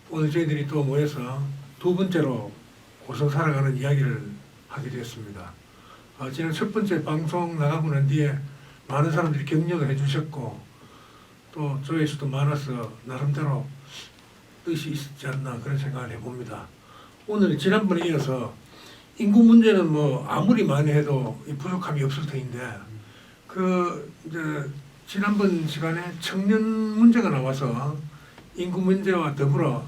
오늘 저희들이 또 모여서 두 번째로 고성 살아가는 이야기를 하게 되었습니다. 지난 첫 번째 방송 나가고 난 뒤에 많은 사람들이 격려도 해주셨고 또 조회수도 많아서 나름대로 뜻이 있었지 않나 그런 생각을 해봅니다. 오늘 지난번에 이어서 인구 문제는 뭐 아무리 많이 해도 부족함이 없을 터인데 이제 지난번 시간에 청년 문제가 나와서 인구 문제와 더불어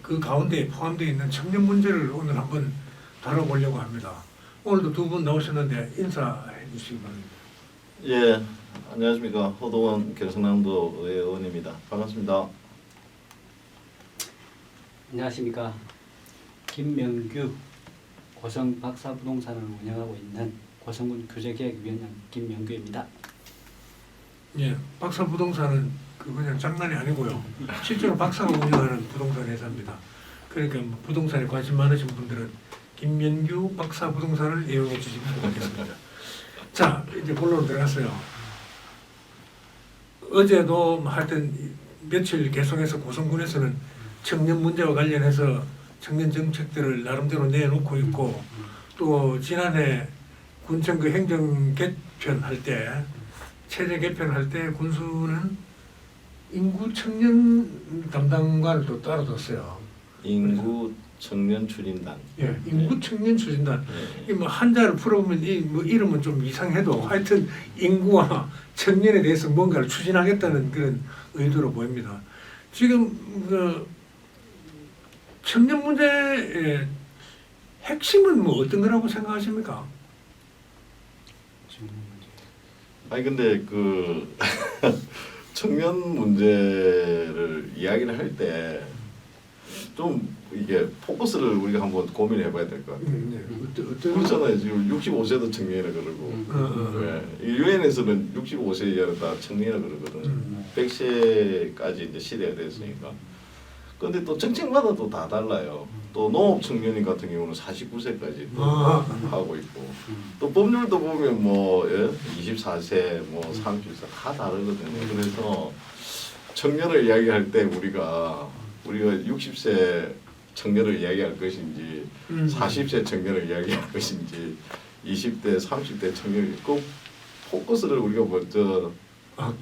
그 가운데 포함되어 있는 청년 문제를 오늘 한번 다뤄보려고 합니다. 오늘도 두 분 나오셨는데 인사해 주시기 바랍니다. 예, 안녕하십니까. 호동원 경상남도 의원입니다. 반갑습니다. 안녕하십니까. 김명규 고성 박사부동산을 운영하고 있는 고성군 규제기획위원장 김명규입니다. 예, 박사 부동산은 그냥 장난이 아니고요. 실제로 박사가 운영하는 부동산 회사입니다. 그러니까 뭐 부동산에 관심 많으신 분들은 김명규 박사 부동산을 이용해 주시면 좋겠습니다. 자, 이제 본론으로 들어갔어요. 어제도 하여튼 며칠 계속해서 고성군에서는 청년 문제와 관련해서 청년 정책들을 나름대로 내놓고 있고 또 지난해 군청 그 행정 개편할 때 체제 개편할 때 군수는 인구 청년 담당관을 또 따로 뒀어요. 인구 청년 추진단. 예, 인구 청년 추진단. 예. 이 뭐 한자를 풀어보면 뭐 이름은 좀 이상해도 하여튼 인구와 청년에 대해서 뭔가를 추진하겠다는 그런 의도로 보입니다. 지금 그 청년 문제의 핵심은 뭐 어떤 거라고 생각하십니까? 아니 근데 그 청년 문제를 이야기를 할 때 좀 이게 포커스를 우리가 한번 고민해 봐야 될 것 같아요. 네. 어떤 그렇잖아요. 지금 65세도 청년이라 그러고 유엔에서는 65세 이하는 다 청년이라 그러거든. 100세까지 이제 시대가 됐으니까. 근데 또 정책마다 또 다 달라요. 또 농업 청년인 같은 경우는 49세까지 하고 있고 또 법률도 보면 뭐 24세, 뭐 30세 다 다르거든요. 그래서 청년을 이야기할 때 우리가 60세 청년을 이야기할 것인지 40세 청년을 이야기할 것인지 20대, 30대 청년을 꼭 포커스를 우리가 먼저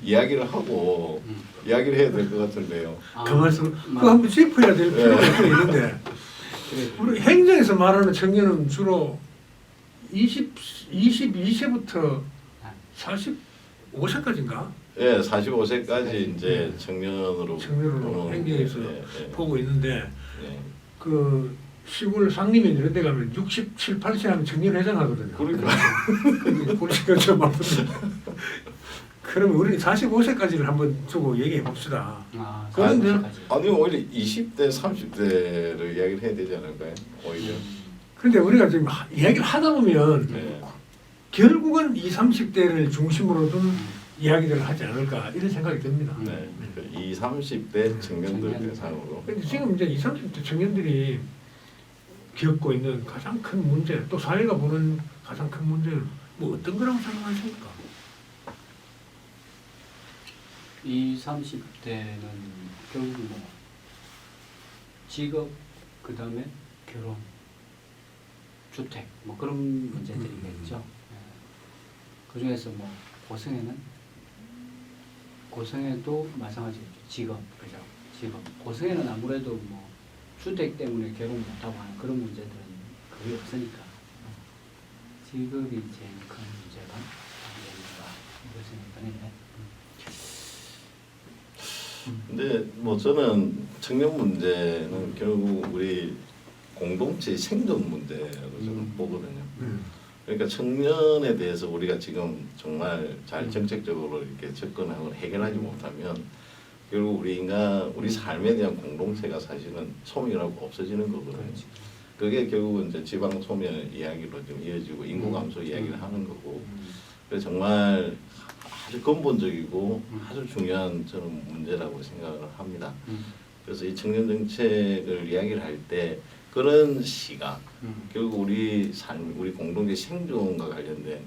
이야기를 하고 이야기를 해야 될 것 같은데요. 그 말씀 그거 한번 짚어야 될 필요가 있는데 우리 행정에서 말하는 청년은 주로 22세부터 45세까지인가? 예, 45세까지 이제 청년으로 행정에서 보고 있는데 예. 그 시골 상림이나 이런 데 가면 67, 8세 하면 청년회장 하거든요. 그러니까. 그러니까 저 말씀. 그러면 우리 45세까지를 한번 두고 얘기해 봅시다. 그런데 아니 오히려 20대, 30대를 이야기를 해야 되지 않을까요? 오히려. 그런데 우리가 지금 이야기를 하다 보면 네. 결국은 20, 30대를 중심으로 둔 이야기들을 하지 않을까 이런 생각이 듭니다. 네. 20, 30대 청년들 청년. 대상으로. 근데 지금 이제 20, 30대 청년들이 겪고 있는 가장 큰 문제, 또 사회가 보는 가장 큰 문제는 뭐 어떤 거라고 생각하십니까? 20, 30대는 결국 뭐 직업, 그 다음에 결혼, 주택 뭐 그런 문제들이겠죠. 그 중에서 뭐 고성에도 마찬가지죠. 직업, 그죠? 직업. 고성에는 아무래도 뭐 주택 때문에 결혼 못하고 하는 그런 문제들은 거의 없으니까 직업이 제일 큰 문제가 아닌가 이렇게 생각하네요. 근데 뭐 저는 청년 문제는 결국 우리 공동체 생존 문제로 저는 보거든요. 그러니까 청년에 대해서 우리가 지금 정말 잘 정책적으로 이렇게 접근하고 해결하지 못하면 결국 우리 삶에 대한 공동체가 사실은 소멸하고 없어지는 거거든요. 그게 결국은 이제 지방 소멸 이야기로 좀 이어지고 인구 감소 이야기를 하는 거고. 그래서 정말 아주 근본적이고 아주 중요한 저는 문제라고 생각을 합니다. 그래서 이 청년 정책을 이야기를 할 때 그런 시각, 결국 우리 삶, 우리 공동체 생존과 관련된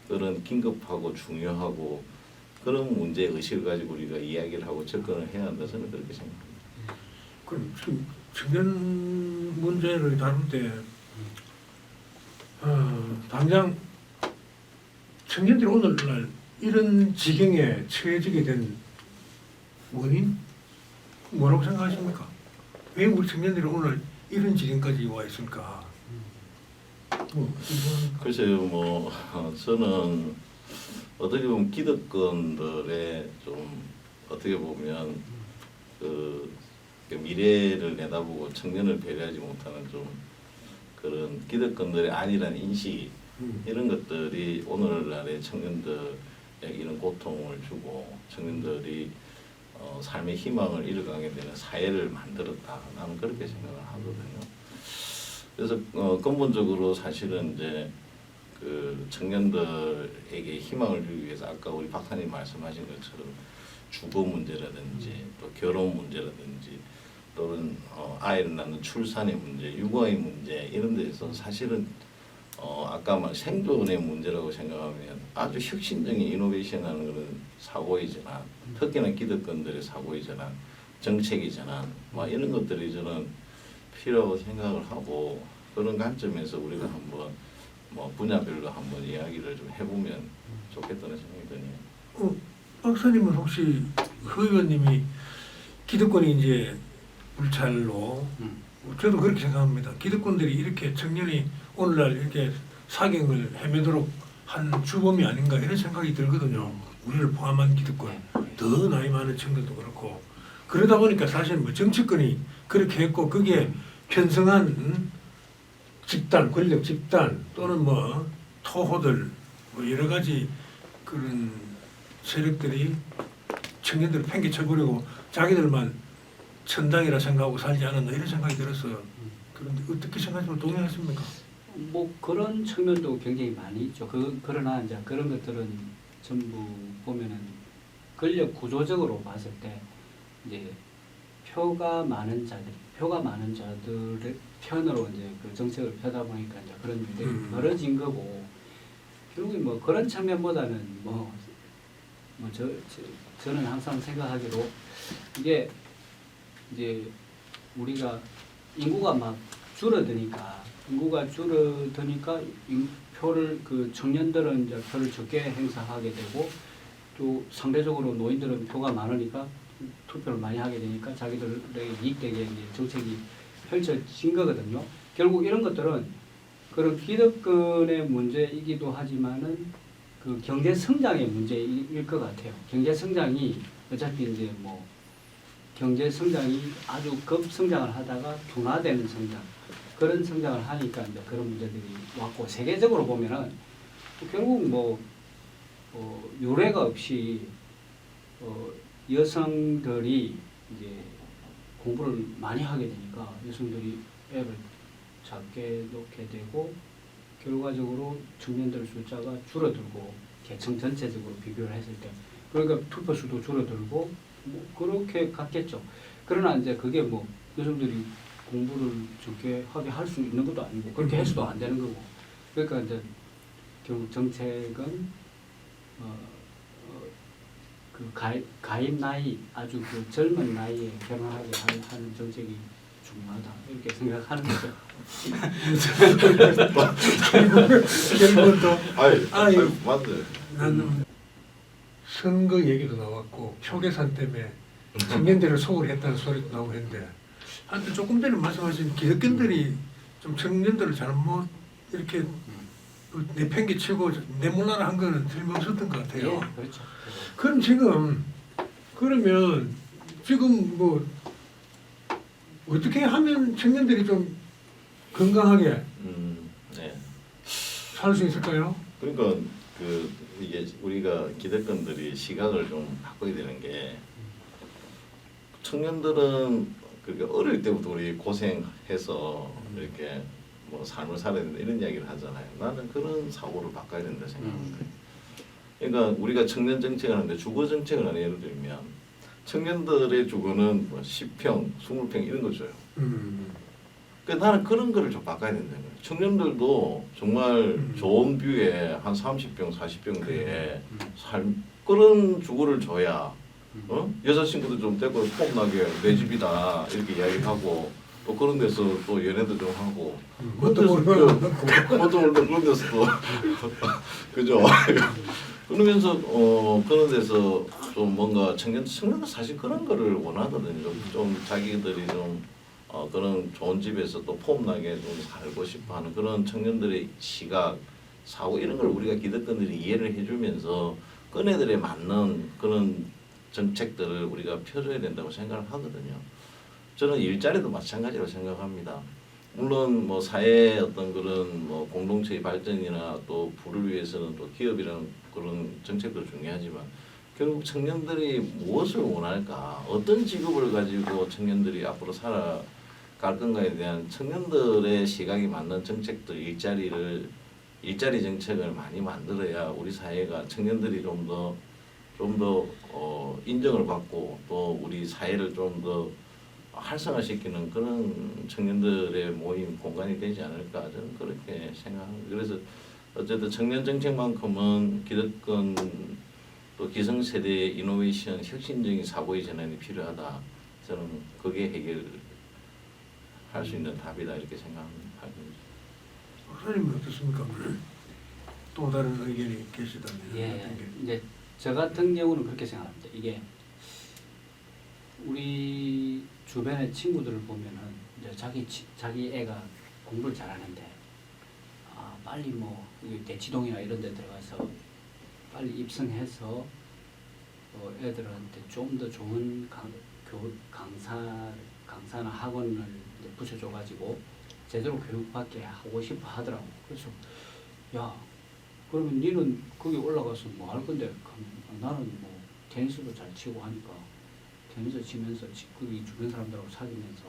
그런 긴급하고 중요하고 그런 문제 의식을 가지고 우리가 이야기를 하고 접근을 해야 한다 저는 그렇게 생각합니다. 그럼 지금 청년 문제를 다룰 때 당장 청년들이 오늘날 이런 지경에 처해지게 된 원인 뭐라고 생각하십니까? 왜 우리 청년들이 오늘 이런 지경까지 와 있을까? 이건 글쎄요, 뭐 저는 어떻게 보면 기득권들의 좀 어떻게 보면 그 미래를 내다보고 청년을 배려하지 못하는 좀 그런 기득권들의 아니라는 인식 이런 것들이 오늘날의 청년들에게 이런 고통을 주고 청년들이 삶의 희망을 잃어가게 되는 사회를 만들었다. 나는 그렇게 생각을 하거든요. 그래서 근본적으로 사실은 이제 그 청년들에게 희망을 주기 위해서 아까 우리 박사님 말씀하신 것처럼 주거 문제라든지 또 결혼 문제라든지 또는 아이를 낳는 출산의 문제, 육아의 문제 이런 데서 사실은 아까 말 생존의 문제라고 생각하면 아주 혁신적인 이노베이션하는 그런 사고의 전환, 특히나 기득권들의 사고의 전환, 정책의 전환, 막 이런 것들이 저는 필요하고 생각을 하고 그런 관점에서 우리가 한번 뭐 분야별로 한번 이야기를 좀 해보면 좋겠다는 생각이 드네요. 박사님은 혹시 그 의원님이 기득권이 이제 불찰로 저도 그렇게 생각합니다. 기득권들이 이렇게 청년이 오늘날 이렇게 사경을 헤매도록 한 주범이 아닌가 이런 생각이 들거든요. 우리를 포함한 기득권, 더 나이 많은 청년도 그렇고 그러다 보니까 사실 뭐 정치권이 그렇게 했고 그게 편성한 집단, 권력 집단 또는 뭐 토호들 뭐 여러 가지 그런 세력들이 청년들을 팽개쳐버리고 자기들만 천당이라 생각하고 살지 않았나 이런 생각이 들었어요. 그런데 어떻게 생각하시면 동의하십니까? 뭐 그런 측면도 굉장히 많이 있죠. 그러나 이제 그런 것들은 전부 보면은 권력 구조적으로 봤을 때 이제 표가 많은 자들의 편으로 이제 그 정책을 펴다 보니까 이제 그런 일들이 벌어진 거고 결국에 뭐 그런 측면보다는 저는 항상 생각하기로 이게 이제 우리가 인구가 막 줄어드니까 표를 그 청년들은 이제 표를 적게 행사하게 되고 또 상대적으로 노인들은 표가 많으니까 투표를 많이 하게 되니까 자기들에게 이익되게 이제 정책이 펼쳐진 거거든요. 결국 이런 것들은 그런 기득권의 문제이기도 하지만은 그 경제 성장의 문제일 것 같아요. 경제 성장이 어차피 이제 뭐 경제 성장이 아주 급성장을 하다가 둔화되는 성장 그런 성장을 하니까 이제 그런 문제들이 왔고 세계적으로 보면은 결국 뭐 유례가 없이 여성들이 이제 공부를 많이 하게 되니까 여성들이 애를 작게 놓게 되고 결과적으로 청년들 숫자가 줄어들고 계층 전체적으로 비교를 했을 때 그러니까 투표 수도 줄어들고 뭐 그렇게 갔겠죠. 그러나 이제 그게 뭐 여성들이 공부를 적게 하게 할 수 있는 것도 아니고 그렇게 해서도 안 되는 거고 그러니까 이제 결국 정책은 그 가입 나이 아주 그 젊은 나이에 결혼하게 하는 정책이 중요하다 이렇게 생각하는 거죠. 결국은 또 아니 맞네. 나는 선거 얘기도 나왔고 표계산 때문에 청년들을 소홀히 했다는 소리도 나오고 했는데 한때 조금 전에 말씀하신 기득권들이 좀 청년들을 잘못 이렇게 내팽개치고 내몰라라 한 거는 틀림없었던 것 같아요. 예, 그렇죠. 그럼 그러면 지금 뭐 어떻게 하면 청년들이 좀 건강하게 네. 살 수 있을까요? 그러니까 이게 우리가 기득권들이 시각을 좀 바꿔야 되는 게 청년들은 그러니까 어릴 때부터 우리 고생해서 이렇게 뭐 삶을 살아야 된다 이런 이야기를 하잖아요. 나는 그런 사고를 바꿔야 된다 생각합니다. 그러니까 우리가 청년 정책을 하는데 주거 정책을 하는 예를 들면 청년들의 주거는 뭐 10평, 20평 이런 거 줘요. 그러니까 나는 그런 거를 좀 바꿔야 된다는 거예요. 청년들도 정말 좋은 뷰에 한 30평, 40평 대에 그런 주거를 줘야 여자친구도 좀 데리고 폼나게 내 집이다 이렇게 이야기하고 또 그런 데서 또 연애도 좀 하고 뭣도 모르는 뭣도 모르는 그런 데서 또 그죠? 그러면서 그런 데서 좀 뭔가 청년들 사실 그런 거를 원하거든요. 좀 자기들이 좀 그런 좋은 집에서 또 폼나게 좀 살고 싶어하는 그런 청년들의 시각, 사고 이런 걸 우리가 기득권들이 이해를 해주면서 그네들에 맞는 그런 정책들을 우리가 펴줘야 된다고 생각을 하거든요. 저는 일자리도 마찬가지로 생각합니다. 물론 뭐 사회의 어떤 그런 뭐 공동체의 발전이나 또 부를 위해서는 또 기업이라는 그런 정책도 중요하지만 결국 청년들이 무엇을 원할까, 어떤 직업을 가지고 청년들이 앞으로 살아갈 건가에 대한 청년들의 시각이 맞는 정책들, 일자리 정책을 많이 만들어야 우리 사회가 청년들이 좀 더 인정을 받고 또 우리 사회를 좀 더 활성화시키는 그런 청년들의 모임 공간이 되지 않을까 저는 그렇게 생각합니다. 그래서 어쨌든 청년 정책만큼은 기득권 또 기성세대의 이노베이션 혁신적인 사고의 전환이 필요하다. 저는 그게 해결할 수 있는 답이다 이렇게 생각합니다. 박사님은 어떻습니까? 또 다른 의견이 계시다면 예, 어떤 게? 이제 저 같은 경우는 그렇게 생각합니다. 이게 우리 주변의 친구들을 보면은 이제 자기 애가 공부를 잘하는데 빨리 뭐 대치동이나 이런 데 들어가서 빨리 입성해서 애들한테 좀 더 좋은 강사나 학원을 이제 붙여줘가지고 제대로 교육받게 하고 싶어 하더라고. 그래서 야 그러면 니는 거기 올라가서 뭐 할 건데 나는 뭐 테니스도 잘 치고 하니까 테니스 치면서 거기 주변 사람들하고 사귀면서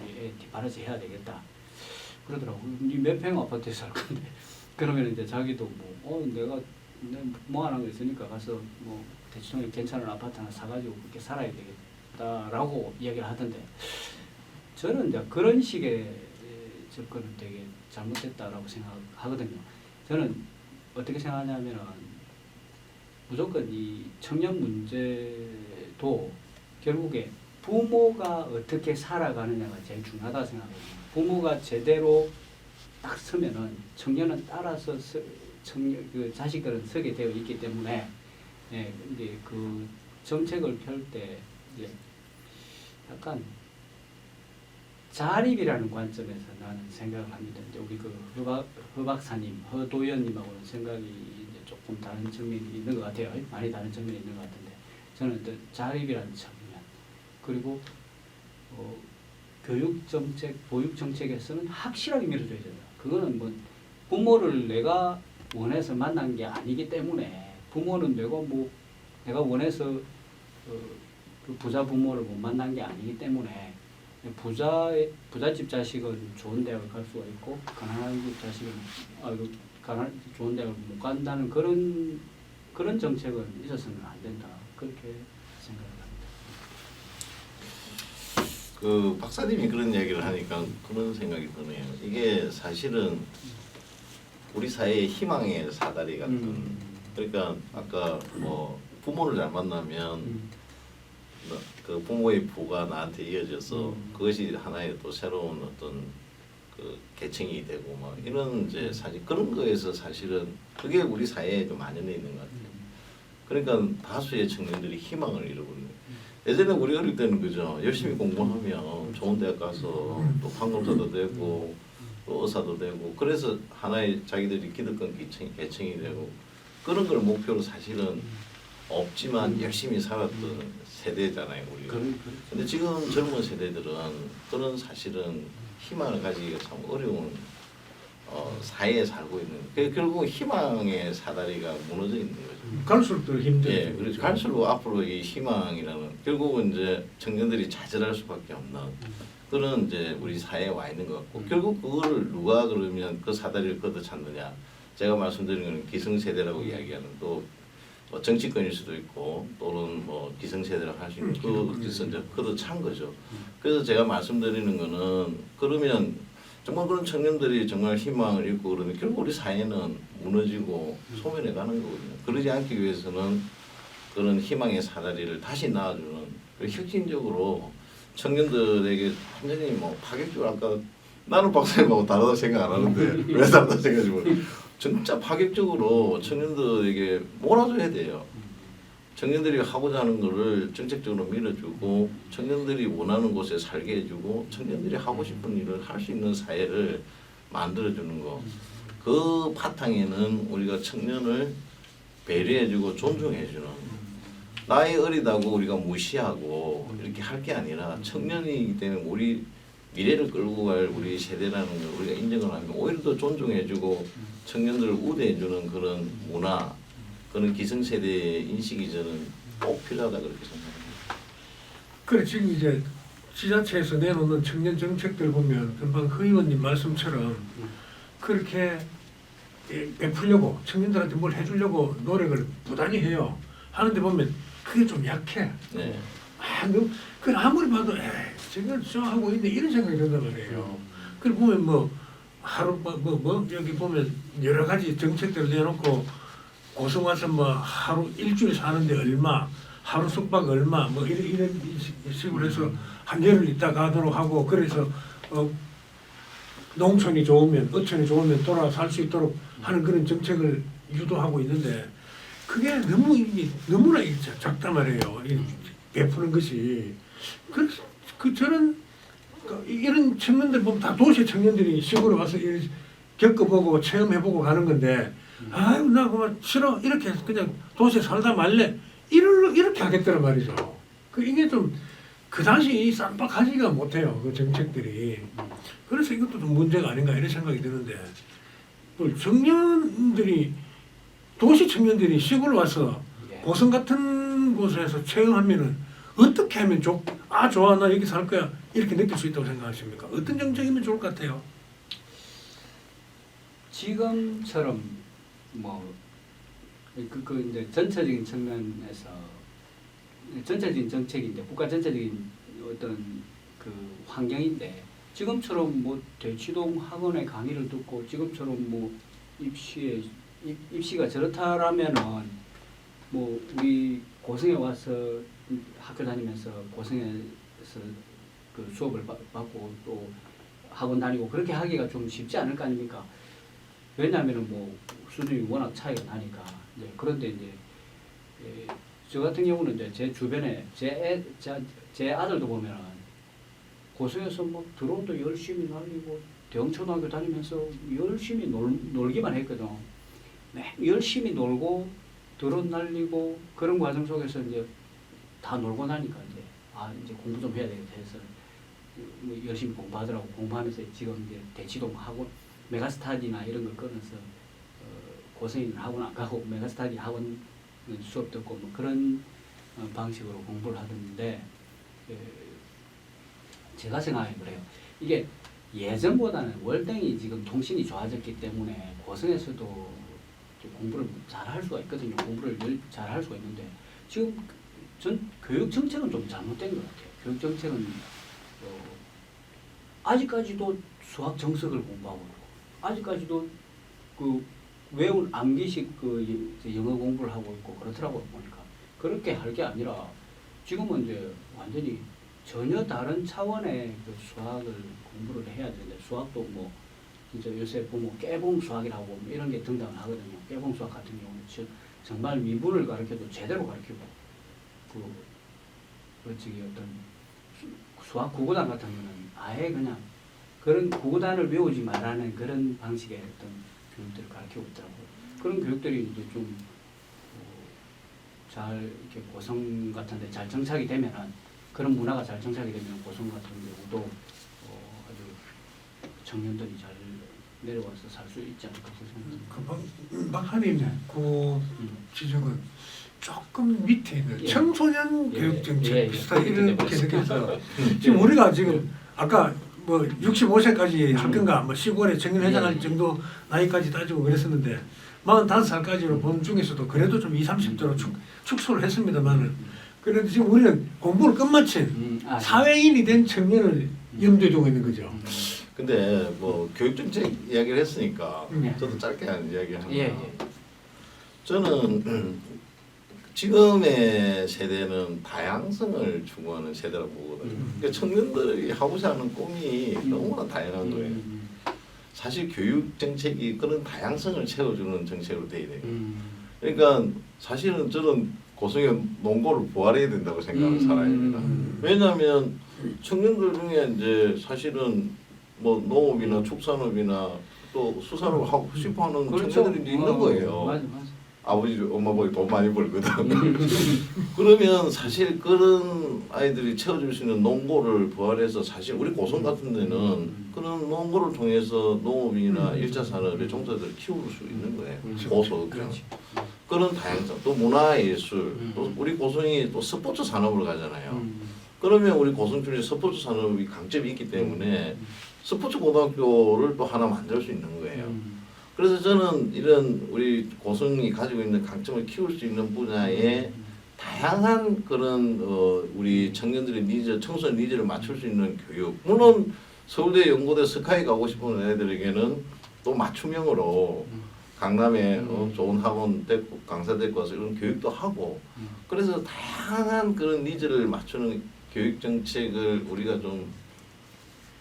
우리 애 뒷바라지 해야 되겠다 그러더라고. 니 몇 평 아파트에 살 건데 그러면 이제 자기도 내가 뭐 하는 거 있으니까 가서 뭐 대충 괜찮은 아파트 하나 사가지고 그렇게 살아야 되겠다라고 이야기를 하던데 저는 이제 그런 식의 접근은 되게 잘못됐다라고 생각하거든요. 저는 어떻게 생각하냐면은 무조건 이 청년 문제도 결국에 부모가 어떻게 살아가느냐가 제일 중요하다고 생각해요. 부모가 제대로 딱 서면은 청년은 따라서 그 자식들은 서게 되어 있기 때문에 이제 그 정책을 펼 때 이제 약간 자립이라는 관점에서 나는 생각을 합니다. 이제 우리 그 허 박사님, 허 도의원님하고는 생각이 이제 조금 다른 측면이 있는 것 같아요. 많이 다른 측면이 있는 것 같은데 저는 이제 자립이라는 측면 그리고 교육 정책, 보육 정책에서는 확실하게 밀어줘야 된다. 그거는 뭐 부모를 내가 원해서 만난 게 아니기 때문에 부모는 내가 원해서 그 부자 부모를 못 만난 게 아니기 때문에 부잣집 자식은 좋은 대학을 갈 수가 있고 가난한 집 자식은 좋은 대학을 못 간다는 그런 정책은 있어서는 안 된다. 그렇게 생각합니다. 그 박사님이 그런 이야기를 하니까 그런 생각이 드네요. 이게 사실은 우리 사회의 희망의 사다리 같은 그러니까 아까 뭐 부모를 잘 만나면 그 부모의 부가 나한테 이어져서 그것이 하나의 또 새로운 어떤 그 계층이 되고 뭐 이런 이제 사실 그런 거에서 사실은 그게 우리 사회에 좀 만연해 있는 것 같아요. 그러니까 다수의 청년들이 희망을 잃어버리는. 예전에 우리 어릴 때는 그죠. 열심히 공부하면 좋은 대학 가서 또 판검사도 되고 또 의사도 되고 그래서 하나의 자기들이 기득권 계층이 되고 그런 걸 목표로 사실은 없지만 열심히 살았던 세대잖아요, 우리가. 근데 지금 젊은 세대들은 그런 사실은 희망을 가지기가 참 어려운 사회에 살고 있는. 결국 희망의 사다리가 무너져 있는 거죠. 갈수록 더 힘들죠. 예, 그래서 갈수록 앞으로 이 희망이라는 결국은 이제 청년들이 좌절할 수밖에 없는 그런 이제 우리 사회에 와 있는 것 같고 결국 그거를 누가 그러면 그 사다리를 걷어찼느냐. 제가 말씀드린 건 기성세대라고 이야기하는 또 뭐 정치권일 수도 있고 또는 뭐 기성세대라고 할 수 있는 그것에서 이제 걷어찬 거죠. 그래서 제가 말씀드리는 거는 그러면 정말 그런 청년들이 정말 희망을 잃고 그러면 결국 우리 사회는 무너지고 소멸해 가는 거거든요. 그러지 않기 위해서는 그런 희망의 사다리를 다시 낳아주는 그리고 혁신적으로 청년들에게 완전히 뭐 파격적으로 아까 나는 박사님하고 다르다고 생각 안 하는데 왜 다르다고 생각하지 모르 진짜 파격적으로 청년들에게 몰아줘야 돼요. 청년들이 하고자 하는 거를 정책적으로 밀어주고 청년들이 원하는 곳에 살게 해주고 청년들이 하고 싶은 일을 할 수 있는 사회를 만들어주는 거. 그 바탕에는 우리가 청년을 배려해주고 존중해주는 나이 어리다고 우리가 무시하고 이렇게 할 게 아니라 청년이기 때문에 우리 미래를 끌고 갈 우리 세대라는 걸 우리가 인정을 하면 오히려 더 존중해주고 청년들을 우대해주는 그런 문화 그런 기성세대의 인식이 저는 꼭 필요하다 그렇게 생각합니다. 그래 지금 이제 지자체에서 내놓는 청년 정책들 보면 금방 허 의원님 말씀처럼 그렇게 베풀려고 청년들한테 뭘 해주려고 노력을 부단히 해요. 하는데 보면 그게 좀 약해. 네. 그 아무리 봐도 지금 하고 있네 이런 생각이 든단 말이에요. 그리고 보면 뭐 하루 뭐 여기 보면 여러 가지 정책들 내놓고 고성 와서 뭐 하루 일주일 사는데 얼마, 하루 숙박 얼마 뭐 이런 식으로 해서 한 열흘 있다 가도록 하고 그래서 농촌이 좋으면 어촌이 좋으면 돌아 살 수 있도록 하는 그런 정책을 유도하고 있는데 그게 너무나 작단 말이에요. 베푸는 것이 저는 이런 청년들 보면 다 도시 청년들이 시골에 와서 겪어보고 체험해보고 가는 건데 아유 나 그만 싫어 이렇게 해서 그냥 도시에 살다 말래 이렇게 하겠더란 말이죠. 이게 좀 그 당시 쌈박하지가 못해요. 그 정책들이. 그래서 이것도 좀 문제가 아닌가 이런 생각이 드는데 청년들이 도시 청년들이 시골 와서 고성 같은 곳에서 체험하면은 어떻게 하면 좋아 나 여기 살 거야 이렇게 느낄 수 있다고 생각하십니까? 어떤 정책이면 좋을 것 같아요? 지금처럼 뭐 이제 전체적인 측면에서 전체적인 정책인데 국가 전체적인 어떤 그 환경인데 지금처럼 뭐 대치동 학원의 강의를 듣고 지금처럼 뭐 입시가 저렇다라면은 뭐 우리 고성에 와서 학교 다니면서 고성에서 그 수업을 받고 또 학원 다니고 그렇게 하기가 좀 쉽지 않을 거 아닙니까? 왜냐하면은 뭐 수준이 워낙 차이가 나니까. 이제 그런데 이제 저 같은 경우는 이제 제 주변에 제 아들도 보면은 고성에서 뭐 드론도 열심히 날리고 대형초등학교 다니면서 열심히 놀기만 했거든. 열심히 놀고 드론 날리고 그런 과정 속에서 이제 다 놀고 나니까 이제 공부 좀 해야 되겠다 해서 뭐 열심히 공부하더라고. 공부하면서 지금 이제 대치동 학원 메가스타디나 이런 걸 끊어서 고성인 학원 안 가고 메가스타디 학원 수업 듣고 뭐 그런 방식으로 공부를 하던데 제가 생각해 그래요. 이게 예전보다는 월등히 지금 통신이 좋아졌기 때문에 고성에서도 공부를 잘 할 수가 있거든요. 공부를 잘 할 수가 있는데 지금 전 교육 정책은 좀 잘못된 것 같아요. 교육 정책은 아직까지도 수학 정석을 공부하고 있고 아직까지도 그 외운 암기식 그 영어 공부를 하고 있고 그렇더라고요. 보니까 그렇게 할 게 아니라 지금은 이제 완전히 전혀 다른 차원의 그 수학을 공부를 해야 되는데 수학도 뭐 진짜 요새 보면 깨봉 수학이라고 뭐 이런 게 등장을 하거든요. 깨봉 수학 같은 경우는 정말 미분을 가르쳐도 제대로 가르치고 어떤 수학 구구단 같은 경우는 아예 그냥 그런 구구단을 외우지 말라는 그런 방식의 어떤 교육들을 가르치고 있더라고요. 그런 교육들이 이제 좀 잘 이렇게 고성 같은데 잘 정착이 되면은 그런 문화가 잘 정착이 되면 고성 같은 경우도 아주 청년들이 잘 내려와서 살 수 있지 않을까 생각합니다. 박하님 그 지적은 조금 밑에 있는 청소년 교육 정책 비슷하게 이렇게 생겨서 지금 우리가 지금 아까 뭐 65세까지 할 건가 뭐 시골에 청년회장할 정도 나이까지 따지고 그랬었는데 45살까지로 본 중에서도 그래도 좀 20, 30대로 축소를 했습니다만은 그래도 지금 우리는 공부를 끝마친 사회인이 된 청년을 염두에 두고 있는 거죠. 근데 뭐 교육정책 이야기를 했으니까 저도 짧게 한 이야기 합니다. 저는 지금의 세대는 다양성을 추구하는 세대라고 보거든요. 그러니까 청년들이 하고자 하는 꿈이 너무나 다양한 거예요. 사실 교육 정책이 그런 다양성을 채워주는 정책으로 돼야 돼요. 그러니까 사실은 저는 고성의 농고를 부활해야 된다고 생각하는 사람입니다. 왜냐하면 청년들 중에 이제 사실은 뭐 농업이나 축산업이나 또 수산업을 하고 싶어하는 청년들이 있는 거예요. 맞아. 아버지, 엄마, 아버지 돈 많이 벌거든. 그러면 사실 그런 아이들이 채워줄 수 있는 농고를 부활해서 사실 우리 고성 같은 데는 그런 농고를 통해서 농업이나 1차 산업의 종사들을 키울 수 있는 거예요. 고소. 그런 다양성, 또 문화예술, 또 우리 고성이 또 스포츠 산업을 가잖아요. 그러면 우리 고성군이 스포츠 산업이 강점이 있기 때문에 스포츠 고등학교를 또 하나 만들 수 있는 거예요. 그래서 저는 이런 우리 고성이 가지고 있는 강점을 키울 수 있는 분야에 다양한 그런 우리 청년들의 니즈, 청소년 니즈를 맞출 수 있는 교육. 물론 서울대 연고대 스카이 가고 싶은 애들에게는 또 맞춤형으로 강남에 좋은 학원 데리고 강사 데리고 와서 이런 교육도 하고 그래서 다양한 그런 니즈를 맞추는 교육 정책을 우리가 좀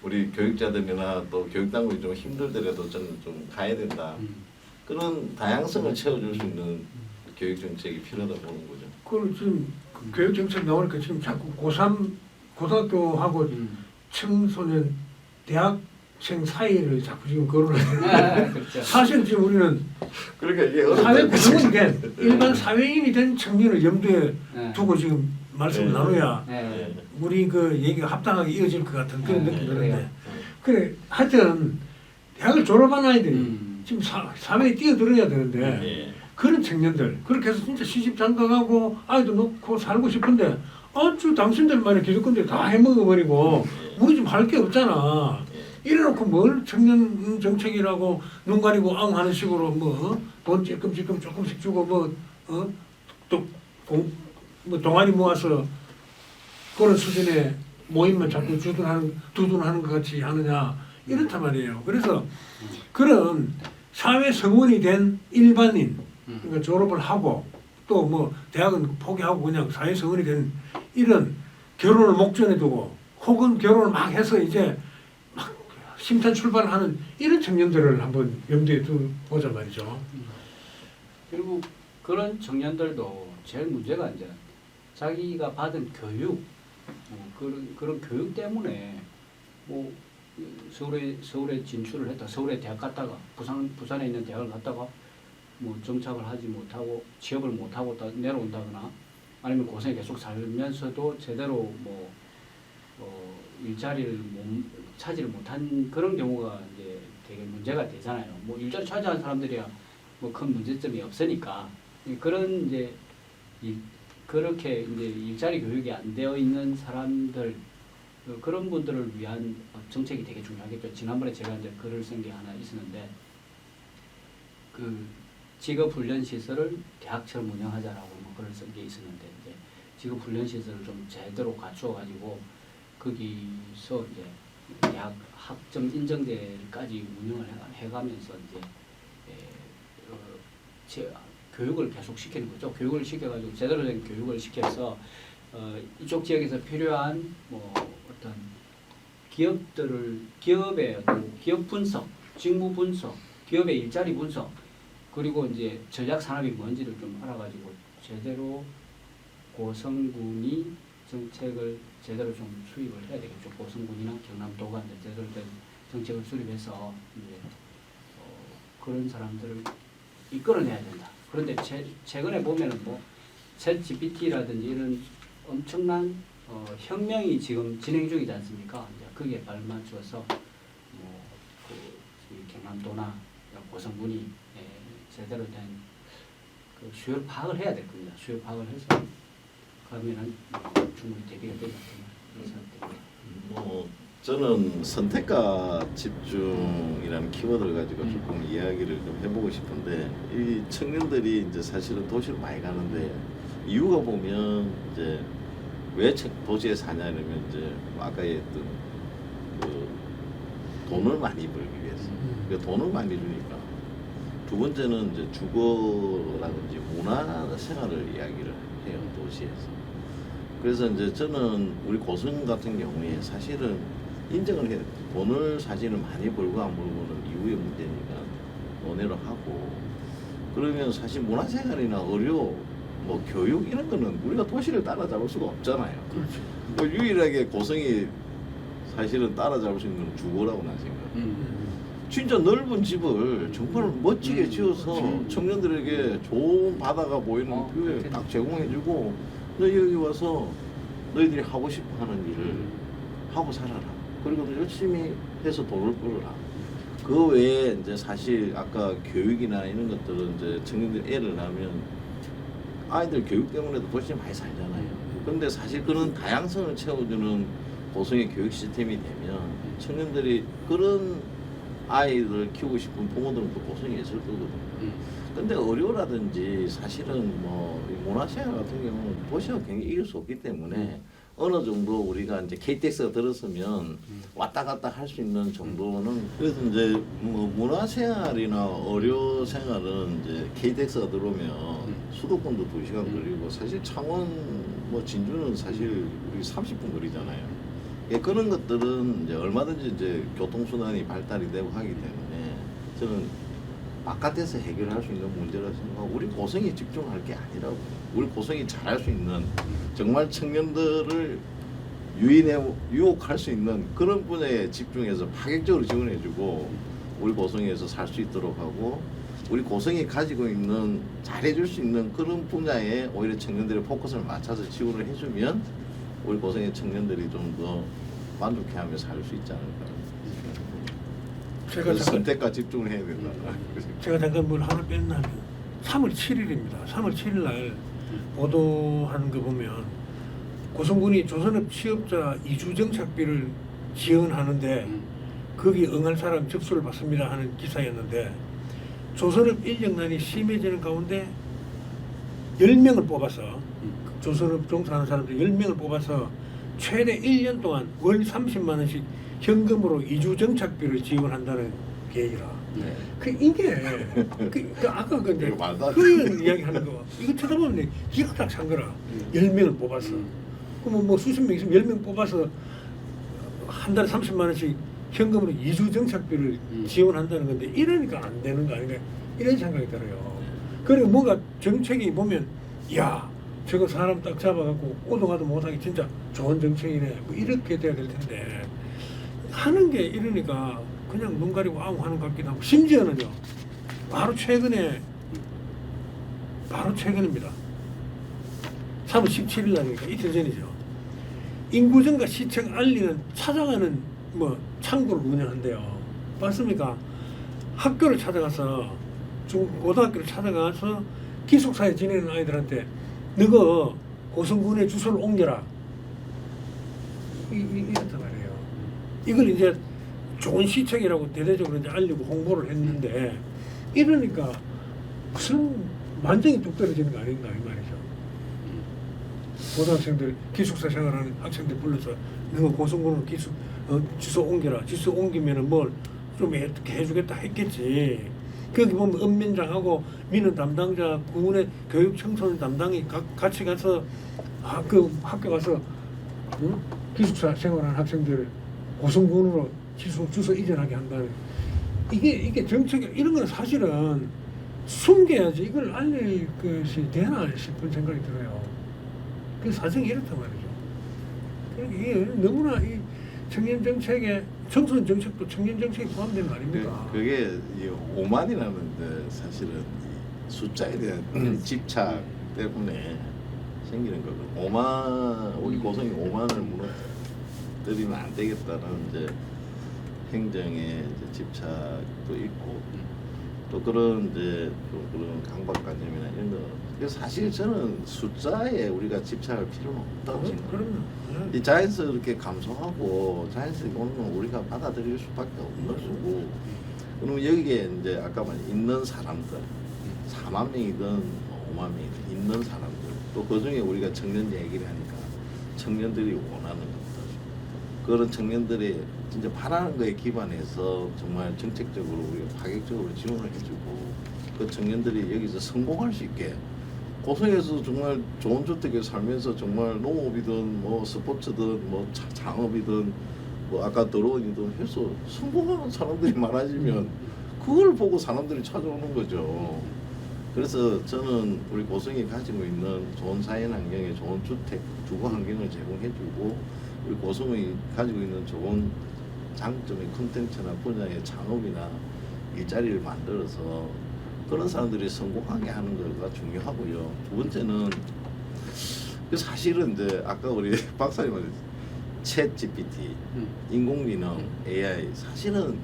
우리 교육자들이나 또 교육당국이 좀 힘들더라도 저는 좀 가야 된다. 그런 다양성을 채워줄 수 있는 교육 정책이 필요하다고 보는 거죠. 그걸 지금 교육 정책 나오니까 지금 자꾸 고3 고등학교하고 청소년 대학생 사이를 자꾸 지금 거론하는 그렇죠. 사실 지금 우리는 그러니까 이게 사회 구성원이 된 일반 사회인이 된 청년을 염두에 두고 지금 말씀을 나눠야 우리 그 얘기가 합당하게 이어질 것 같은 그런 느낌이 드는데 그래 하여튼 대학을 졸업한 아이들이 지금 사회에 뛰어들어야 되는데 그런 청년들 그렇게 해서 진짜 시집 장가가고 아이도 놓고 살고 싶은데 아주 당신들만의 기득권들 다 해먹어버리고 우리 좀 할 게 없잖아. 이래놓고 뭘 청년 정책이라고 눈 가리고 앙 하는 식으로 뭐 돈 찔끔찔끔 조금씩 주고 뭐 동아리 모아서 그런 수준의 모임만 자꾸 두둔하는 것 같이 하느냐 이렇단 말이에요. 그래서 그런 사회 성원이 된 일반인 그러니까 졸업을 하고 또 뭐 대학은 포기하고 그냥 사회 성원이 된 이런 결혼을 목전에 두고 혹은 결혼을 막 해서 이제 막 심산 출발하는 이런 청년들을 한번 염두에 두보자 말이죠. 그리고 그런 청년들도 제일 문제가 이제 자기가 받은 교육 그런 교육 때문에 뭐 서울에 진출을 했다 서울에 대학 갔다가 부산에 있는 대학을 갔다가 뭐 정착을 하지 못하고 취업을 못하고 내려온다거나 아니면 고생에 계속 살면서도 제대로 뭐 일자리를 차지를 못한 그런 경우가 이제 되게 문제가 되잖아요. 뭐 일자리 차지한 사람들이야 뭐 큰 문제점이 없으니까 그런 이제 그렇게 이제 일자리 교육이 안 되어 있는 사람들 그런 분들을 위한 정책이 되게 중요하겠죠. 지난번에 제가 이제 글을 쓴 게 하나 있었는데 그 직업 훈련 시설을 대학처럼 운영하자라고 뭐 글을 쓴 게 있었는데 이제 직업 훈련 시설을 좀 제대로 갖추어 가지고 거기서 이제 대학 학점 인정제까지 운영을 해가면서 이제 교육을 계속 시키는 거죠. 교육을 시켜가지고 제대로 된 교육을 시켜서 이쪽 지역에서 필요한 뭐 어떤 기업의 어떤 기업 분석, 직무 분석, 기업의 일자리 분석 그리고 이제 전략 산업이 뭔지를 좀 알아가지고 제대로 고성군이 정책을 제대로 좀 수립을 해야 되겠죠. 고성군이나 경남도가 이제 제대로 된 정책을 수립해서 이제 그런 사람들을 이끌어내야 된다. 그런데 최근에 보면은 뭐 챗GPT라든지 이런 엄청난 혁명이 지금 진행 중이지 않습니까? 이제 거기에 발맞춰서 뭐그 경남도나 고성군이 제대로 된 그 수요를 파악을 해야 될 겁니다. 수요 파악을 해서 그러면은 충분히 대비가 되지 않겠나. 뭐 저는 선택과 집중이라는 키워드를 가지고 조금 이야기를 좀 해보고 싶은데 이 청년들이 이제 사실은 도시로 많이 가는데 이유가 보면 이제 왜 도시에 사냐 이러면 이제 아까 했던 그 돈을 많이 벌기 위해서. 그러니까 돈을 많이 주니까 두 번째는 이제 주거라든지 문화 생활을 이야기를 해요, 도시에서. 그래서 이제 저는 우리 고성 같은 경우에 사실은 인정을 해요. 돈을 사실은 많이 벌고 안 벌고는 이후의 문제니까 논의를 하고, 그러면 사실 문화생활이나 의료, 뭐 교육 이런 거는 우리가 도시를 따라잡을 수가 없잖아요. 그렇죠. 뭐 유일하게 고성이 사실은 따라잡을 수 있는 건 주거라고 난 생각해요. 진짜 넓은 집을 정말 멋지게 지어서 청년들에게 좋은 바다가 보이는 뷰에 딱 제공해주고, 너 여기 와서 너희들이 하고 싶어하는 일을 하고 살아라. 그리고 열심히 해서 돈을 벌어라. 그 외에 이제 사실 아까 교육이나 이런 것들은 이제 청년들 애를 낳으면 아이들 교육 때문에도 도시에 많이 살잖아요. 근데 사실 그런 다양성을 채워주는 고성의 교육 시스템이 되면 청년들이 그런 아이를 키우고 싶은 부모들은 또 고성에 있을 거거든요. 근데 의료라든지 사실은 뭐 문화생활 같은 경우는 도시와 굉장히 이길 수 없기 때문에 어느 정도 우리가 이제 KTX가 들었으면 왔다 갔다 할 수 있는 정도는, 그래서 이제 뭐 문화생활이나 의료생활은 이제 KTX가 들어오면 수도권도 2시간 걸리고 사실 창원 뭐 진주는 사실 우리 30분 거리잖아요. 예, 그런 것들은 이제 얼마든지 이제 교통수단이 발달이 되고 하기 때문에 저는 바깥에서 해결할 수 있는 문제라 생각하고, 우리 고성이 집중할 게 아니라고. 우리 고성이 잘할 수 있는, 정말 청년들을 유혹할 수 있는 그런 분야에 집중해서 파격적으로 지원해주고 우리 고성에서 살 수 있도록 하고, 우리 고성이 가지고 있는 잘해줄 수 있는 그런 분야에 오히려 청년들의 포커스를 맞춰서 지원을 해주면 우리 고성의 청년들이 좀 더 만족해하며 살 수 있지 않을까. 제가 그래서 잠깐, 선택과 집중을 해야 된다. 제가 잠깐 뭘 하나 뺐나 하면 3월 7일입니다. 3월 7일 날 보도하는 거 보면 고성군이 조선업 취업자 이주 정착비를 지원하는데 거기 응할 사람 접수를 받습니다 하는 기사였는데, 조선업 인력난이 심해지는 가운데 10명을 뽑아서, 조선업 종사하는 사람들 10명을 뽑아서 최대 1년 동안 월 30만 원씩 현금으로 이주 정착비를 지원한다는 계획이라. 네. 이게 아까 근데 이거 말도 안 그런 이야기 하는 거 이거 쳐다보면 기가 딱 찬 거라. 10명을 뽑았어. 그럼 뭐 수십 명 있으면 10명 뽑아서 한 달에 30만 원씩 현금으로 이주 정착비를 지원한다는 건데, 이러니까 안 되는 거 아닌가, 이런 생각이 들어요. 그리고 뭔가 정책이 보면 야 저거 사람 딱 잡아갖고 오도 가도 못하게 진짜 좋은 정책이네 뭐 이렇게 돼야 될 텐데, 하는 게 이러니까 그냥 눈 가리고 아웅 하는 것 같기도 하고, 심지어는요 바로 최근입니다. 3월 17일 날이니까 이틀 전이죠. 인구 증가 시청 알리는 찾아가는 뭐 창구를 운영한대요. 맞습니까? 학교를 찾아가서 고등학교를 찾아가서 기숙사에 지내는 아이들한테 너가 고성군에 주소를 옮겨라. 이렇단 말이에요. 이걸 이제 좋은 시책이라고 대대적으로 이제 알리고 홍보를 했는데, 이러니까 무슨 만정이 뚝 떨어지는 거 아닌가 이 말이죠. 고등학생들 기숙사 생활하는 학생들 불러서 너가 고성군으로 주소 옮겨라. 주소 옮기면은 뭘 좀 해주겠다 했겠지. 거기 보면 읍면장하고 민원 담당자, 군의 교육 청소년 담당이 같이 가서 그 학교 가서 기숙사 생활하는 학생들을 고성군으로 주소 이전하게 한다는, 이게 정책이, 이런 건 사실은 숨겨야지 이걸 알릴 것이 되나 싶은 생각이 들어요. 그 사정이 이렇단 말이죠. 그러니까 이게 너무나 이 청년 정책에, 청소년 정책도 청년 정책에 포함되는 거 아닙니까? 그게 이 5만이라는데 사실은 이 숫자에 대한 집착 때문에 생기는 거거든요. 5만, 우리 고성이 5만을 무너뜨리면 안 되겠다는 이제 행정의 이제 집착도 있고, 또 그런 이제 또 그런 강박관념이나 이런 거. 그래서 사실 저는 숫자에 우리가 집착할 필요는 없다고 생각해요. 그럼요. 이 자연스럽게 감소하고 자연스럽게 오는 건 우리가 받아들일 수밖에 없는 거고, 그러면 여기에 이제 아까 말한 있는 사람들, 4만 명이든 5만 명이든 있는 사람들, 또 그중에 우리가 청년 얘기를 하니까 청년들이 원하는 것들, 그런 청년들이 진짜 바라는 거에 기반해서 정말 정책적으로 우리가 파격적으로 지원을 해주고, 그 청년들이 여기서 성공할 수 있게 고성에서 정말 좋은 주택에 살면서 정말 농업이든 뭐 스포츠든 뭐 창업이든 뭐 아까 드론이든 해서 성공하는 사람들이 많아지면 그걸 보고 사람들이 찾아오는 거죠. 그래서 저는 우리 고성이 가지고 있는 좋은 자연 환경에 좋은 주택, 주거 환경을 제공해주고 우리 고성이 가지고 있는 좋은 장점의 콘텐츠나 분야의 창업이나 일자리를 만들어서 그런 사람들이 성공하게 하는 거가 중요하고요. 두 번째는 사실은 이제 아까 우리 박사님 말했 챗 GPT, 인공지능, AI 사실은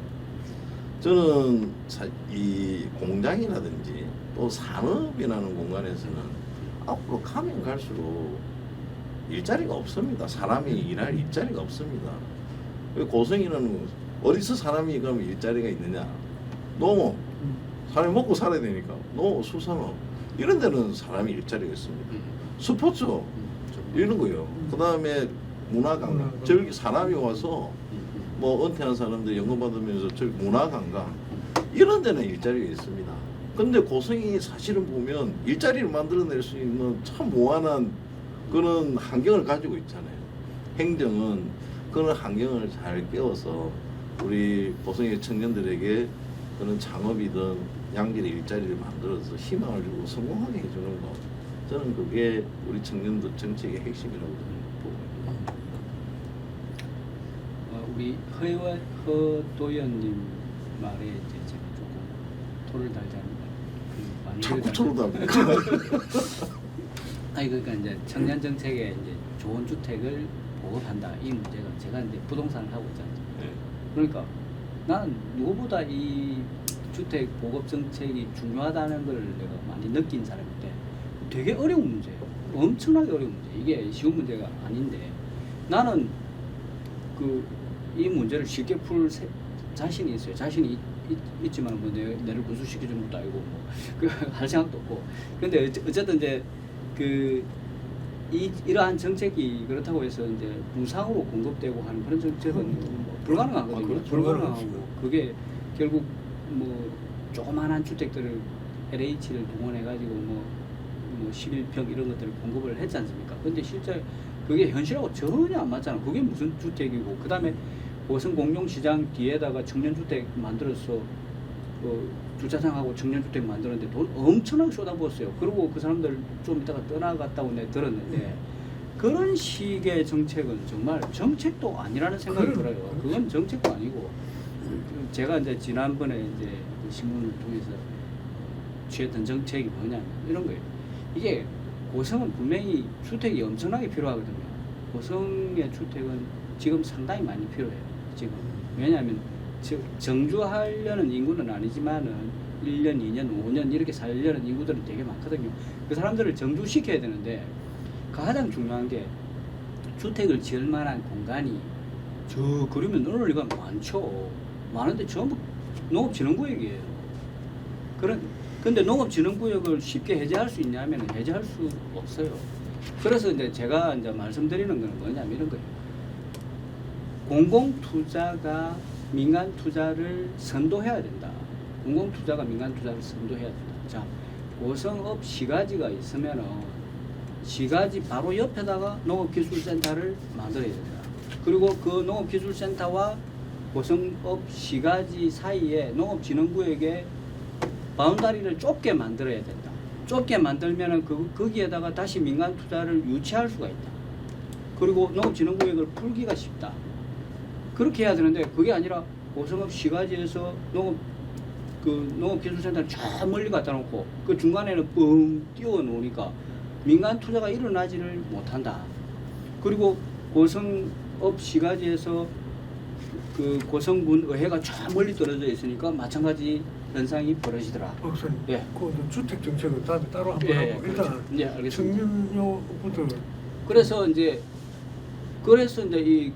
저는 이 공장이라든지 또 산업이라는 공간에서는 앞으로 가면 갈수록 일자리가 없습니다. 사람이 일할 일자리가 없습니다. 고성이라는 어디서 사람이 그럼 일자리가 있느냐? 농업, 사람이 먹고 살아야 되니까 농업, 수산업 이런 데는 사람이 일자리가 있습니다. 스포츠 이런 거요. 그 다음에 문화관광, 저기 사람이 와서 뭐 은퇴한 사람들 연금 받으면서 저기 문화관광 이런 데는 일자리가 있습니다. 근데 고성이 사실은 보면 일자리를 만들어낼 수 있는 참 무한한 그런 환경을 가지고 있잖아요. 행정은 그런 환경을 잘 깨워서 우리 고성의 청년들에게 그런 창업이든 양질의 일자리를 만들어서 희망을 주고 성공하게 해주는 것, 저는 그게 우리 청년들 정책의 핵심이라고 저는 보고 있습니다. 우리 허도연님 말에 이제 제가 조금 토를 달자면 자꾸 쳐다보고. 아니 그러니까 이제 청년 정책에 이제 좋은 주택을 보급한다 이 문제가 제가 이제 부동산을 하고 있잖아요. 네. 그러니까 나는 누구보다 이 주택 보급 정책이 중요하다는 걸 내가 많이 느낀 사람인데 되게 어려운 문제예요. 엄청나게 어려운 문제. 이게 쉬운 문제가 아닌데 나는 이 문제를 쉽게 풀 자신이 있어요. 자신이 있지만 뭐 내를 구술시켜주는 것도 아니고 할 생각도 없고. 근데 어쨌든 이제 이러한 정책이 그렇다고 해서 이제 무상으로 공급되고 하는 그런 정책은 뭐 불가능하거든요. 그렇죠. 불가능하고 그게 결국 뭐 조그만한 주택들을 LH를 동원해가지고 뭐 11평 이런 것들을 공급을 했지 않습니까? 근데 실제 그게 현실하고 전혀 안 맞잖아. 그게 무슨 주택이고 그 다음에 고성 공용시장 뒤에다가 청년주택 만들어서 주차장하고 청년주택 만드는데 돈 엄청나게 쏟아부었어요. 그리고 그 사람들 좀 이따가 떠나갔다고 내가 들었는데 그런 식의 정책은 정말 정책도 아니라는 생각이 들어요. 그건 정책도 아니고 제가 이제 지난번에 이제 그 신문을 통해서 취했던 정책이 뭐냐면 이런 거예요. 이게 고성은 분명히 주택이 엄청나게 필요하거든요. 고성의 주택은 지금 상당히 많이 필요해요. 지금 왜냐하면 정주하려는 인구는 아니지만은 1년, 2년, 5년 이렇게 살려는 인구들은 되게 많거든요. 그 사람들을 정주시켜야 되는데 가장 중요한 게 주택을 지을 만한 공간이 저 그러면 넣을 리가 많죠. 많은데 전부 농업진흥구역이에요. 근데 농업진흥구역을 쉽게 해제할 수 있냐면 해제할 수 없어요. 그래서 이제 제가 이제 말씀드리는 건 뭐냐면 이런 거예요. 공공투자가 민간 투자를 선도해야 된다. 공공투자가 민간 투자를 선도해야 된다. 자, 고성업 시가지가 있으면은 시가지 바로 옆에다가 농업기술센터를 만들어야 된다. 그리고 그 농업기술센터와 고성업 시가지 사이에 농업진흥구역에 바운다리를 좁게 만들어야 된다. 좁게 만들면은 거기에다가 다시 민간 투자를 유치할 수가 있다. 그리고 농업진흥구역을 풀기가 쉽다. 그렇게 해야 되는데 그게 아니라 고성업 시가지에서 농업기술센터를 저 멀리 갖다 놓고 그 중간에는 뻥 띄워 놓으니까 민간 투자가 일어나지를 못한다. 그리고 고성업 시가지에서 그 고성군 의회가 저 멀리 떨어져 있으니까 마찬가지 현상이 벌어지더라. 박사님, 예. 그 주택 정책은 다음에 따로 한번 예, 하고 그렇죠. 일단 예, 알겠습니다. 청년요부터 그래서 이제 이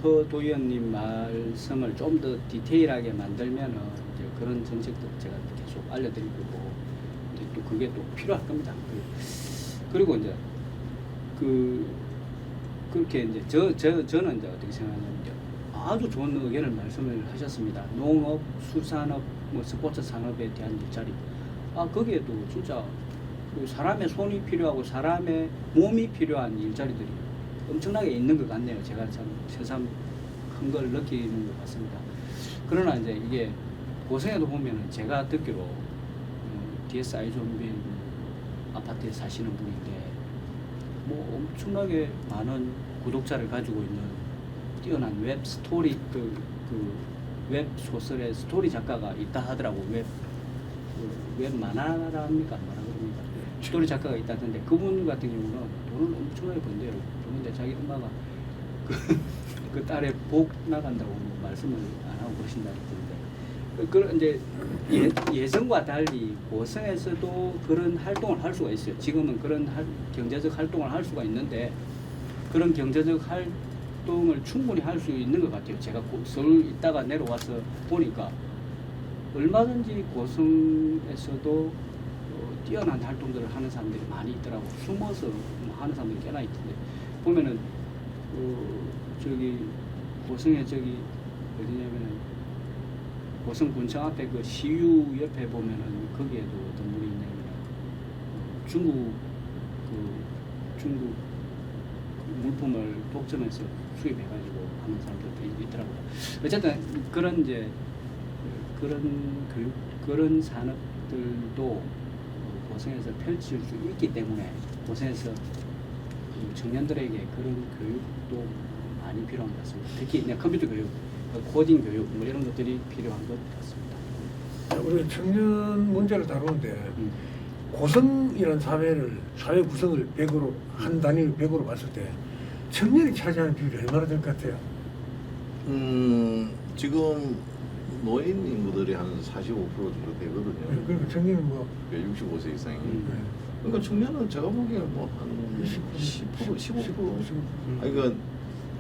허도연님 말씀을 좀 더 디테일하게 만들면은 이제 그런 정책도 제가 계속 알려드리고 이제 또 그게 또 필요할 겁니다. 그리고 이제 그렇게 이제 저는 이제 어떻게 생각하냐면 이제 아주 좋은 의견을 말씀을 하셨습니다. 농업, 수산업, 뭐 스포츠 산업에 대한 일자리 거기에도 진짜 그 사람의 손이 필요하고 사람의 몸이 필요한 일자리들이 엄청나게 있는 것 같네요. 제가 참 새삼 큰 걸 느끼는 것 같습니다. 그러나 이제 이게 고성에도 보면은 제가 듣기로 DSI 좀비 아파트에 사시는 분인데 뭐 엄청나게 많은 구독자를 가지고 있는 뛰어난 웹 스토리 웹 소설의 스토리 작가가 있다 하더라고. 웹 만화랍니까? 뭐라 그럽니까? 스토리 작가가 있다던데 그분 같은 경우는 돈을 엄청나게 번대요. 그런데 자기 엄마가 그 딸의 복 나간다고 뭐 말씀을 안 하고 그러신다 했던데 그런 이제 예전과 달리 고성에서도 그런 활동을 할 수가 있어요. 지금은 그런 경제적 활동을 할 수가 있는데 그런 경제적 활동을 충분히 할 수 있는 것 같아요. 제가 서울 있다가 내려와서 보니까 얼마든지 고성에서도 뛰어난 활동들을 하는 사람들이 많이 있더라고. 숨어서 하는 사람들이 꽤나 있던데 보면은 저기 고성에 저기 어디냐면은 고성군청 앞에 그 시유 옆에 보면은 거기에도 어떤 분이 있냐면 중국 물품을 독점해서 수입해가지고 하는 사람들도 있더라고요. 어쨌든 그런 이제 그런 산업들도 고성에서 펼칠 수 있기 때문에 고성에서 청년들에게 그런 교육도 많이 필요한 것 같습니다. 특히 컴퓨터 교육, 코딩 교육 뭐 이런 것들이 필요한 것 같습니다. 자, 우리 청년 문제를 다루는데 고성이라는 사회 구성을 100으로 한 단위로 100으로 봤을 때 청년이 차지하는 비율이 얼마나 될 것 같아요? 지금 노인 인구들이 한 45% 정도 되거든요. 그러니까 청년은 뭐 65세 이상이. 네. 그러니까 청년은 제가 보기에는 뭐한 10%, 15%. 아니 그러니까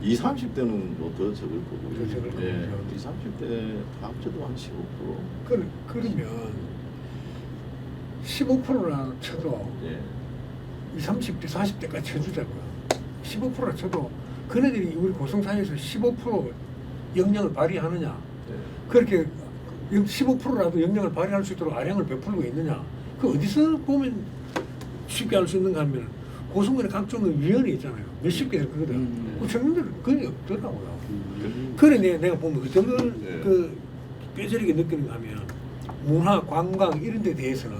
20, 30대는 뭐 더 적을 거고. 더 적을 거고. 예, 20, 30대 다 합쳐도 한 15%. 그러면 15%나 쳐도 예. 20, 30대, 40대까지 쳐주자고요. 15%나 쳐도 그네들이 우리 고성사회에서 15% 역량을 발휘하느냐? 예. 그렇게 15%라도 역량을 발휘할 수 있도록 아량을 베풀고 있느냐? 그 어디서 보면 쉽게 할 수 있는가 하면 고성군의 각종 위원회 있잖아요. 몇십 개 되거든. 그 청년들은 거의 없더라고요. 그래 내가 보면 어떤 걸 네. 뼈저리게 느끼는가 하면 문화, 관광 이런 데 대해서는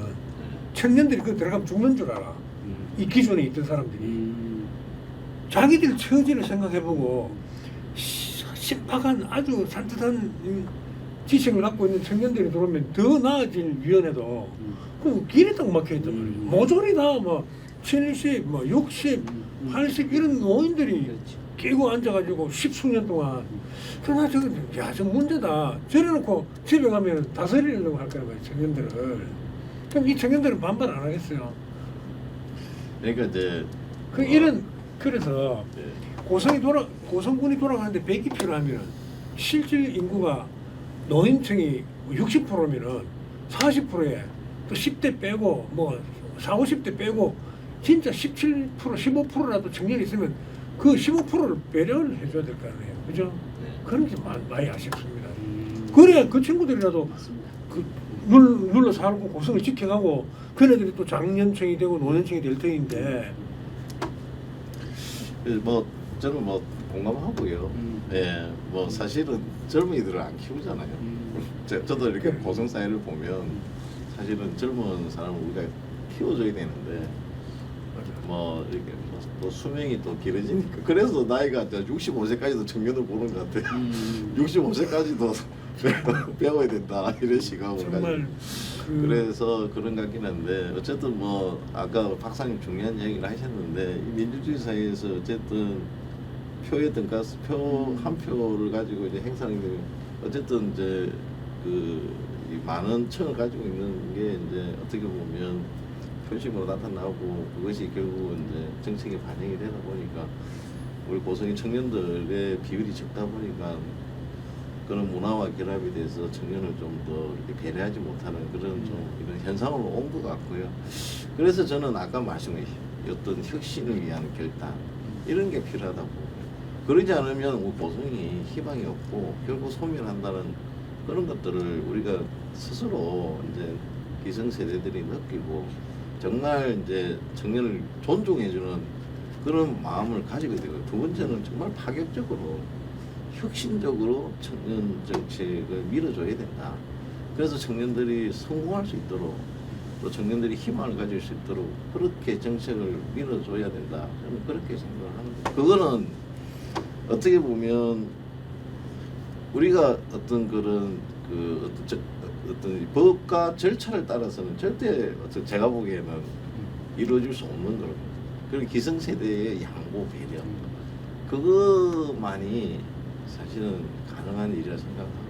청년들이 그 들어가면 죽는 줄 알아. 이 기존에 있던 사람들이. 자기들 처지를 생각해보고 신박한 아주 산뜻한 지식을 갖고 있는 청년들이 들어오면 더 나아질 위원회도 그 길에 딱 막혀있단 말이에요. 모조리 다 뭐 70, 뭐 60, 80 이런 노인들이 그렇죠. 끼고 앉아가지고 10수년 동안 그러나 저 문제다. 저래놓고 집에 가면 다스리려고 할 거란 말이에요. 청년들을. 그럼 이 청년들은 반발 안 하겠어요. 그러니까 이제 그래서 예. 고성군이 돌아가는데 100이 필요하면 실질 인구가 노인층이 60%면은 40%에 또 10대 빼고 뭐 40, 50대 빼고 진짜 17%, 15%라도 청년이 있으면 그 15%를 배려를 해줘야 될 거 아니에요. 그죠? 네. 그런 게 많이 아쉽습니다. 그래야 그 친구들이라도 맞습니다. 눌러 살고 고성을 지켜가고 그네들이 또 장년층이 되고 노년층이 될 테인데 뭐 저는 뭐 공감하고요. 예, 뭐 사실은 젊은이들을 안 키우잖아요. 저도 이렇게 그래. 고성 사회를 보면 사실은 젊은 사람을 우리가 키워줘야 되는데 뭐 이렇게 또 수명이 또 길어지니까 그래서 나이가 65세까지도 청년을 보는 것 같아요. 65세까지도 배워야 된다 이런 시각으로 정말 그래서 그런 것 같긴 한데 어쨌든 뭐 아까 박사님 중요한 얘기를 하셨는데 이 민주주의 사회에서 어쨌든 표의 등가스 표 한 표를 가지고 이제 행사하는 게 어쨌든 이제 이 많은 층을 가지고 있는 게 이제 어떻게 보면 표심으로 나타나고 그것이 결국은 이제 정책에 반영이 되다 보니까 우리 고성의 청년들의 비율이 적다 보니까 그런 문화와 결합이 돼서 청년을 좀 더 이렇게 배려하지 못하는 그런 좀 이런 현상으로 온 것 같고요. 그래서 저는 아까 말씀하신 어떤 혁신을 위한 결단 이런 게 필요하다고 봅니다. 그러지 않으면 우리 고성이 희망이 없고 결국 소멸한다는 그런 것들을 우리가 스스로 이제 기성세대들이 느끼고 정말 이제 청년을 존중해주는 그런 마음을 가지게 되고, 두 번째는 정말 파격적으로 혁신적으로 청년 정책을 밀어줘야 된다. 그래서 청년들이 성공할 수 있도록, 또 청년들이 희망을 가질 수 있도록 그렇게 정책을 밀어줘야 된다. 저는 그렇게 생각을 합니다. 그거는 어떻게 보면 우리가 어떤 그런 그 어떤 법과 절차를 따라서는 절대 어떤 제가 보기에는 이루어질 수 없는 거거든요. 그리고 기성세대의 양보 배려, 그것만이 사실은 가능한 일이라 생각합니다.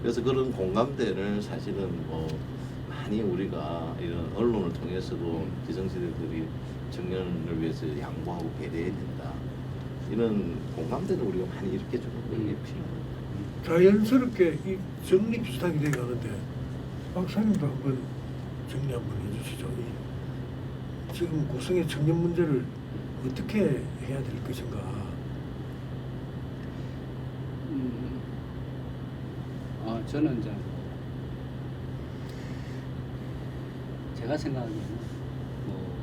그래서 그런 공감대를 사실은 뭐 많이 우리가 이런 언론을 통해서도 기성세대들이 청년을 위해서 양보하고 배려해야 된다, 이런 공감대를 우리가 많이 일으켜주는 게 필요합니다. 자연스럽게 이 정리 비슷하게 돼가는데 박사님도 한번 정리 한번 해주시죠. 지금 고성의 청년 문제를 어떻게 해야 될 것인가. 저는 이제 제가 생각하기에는 뭐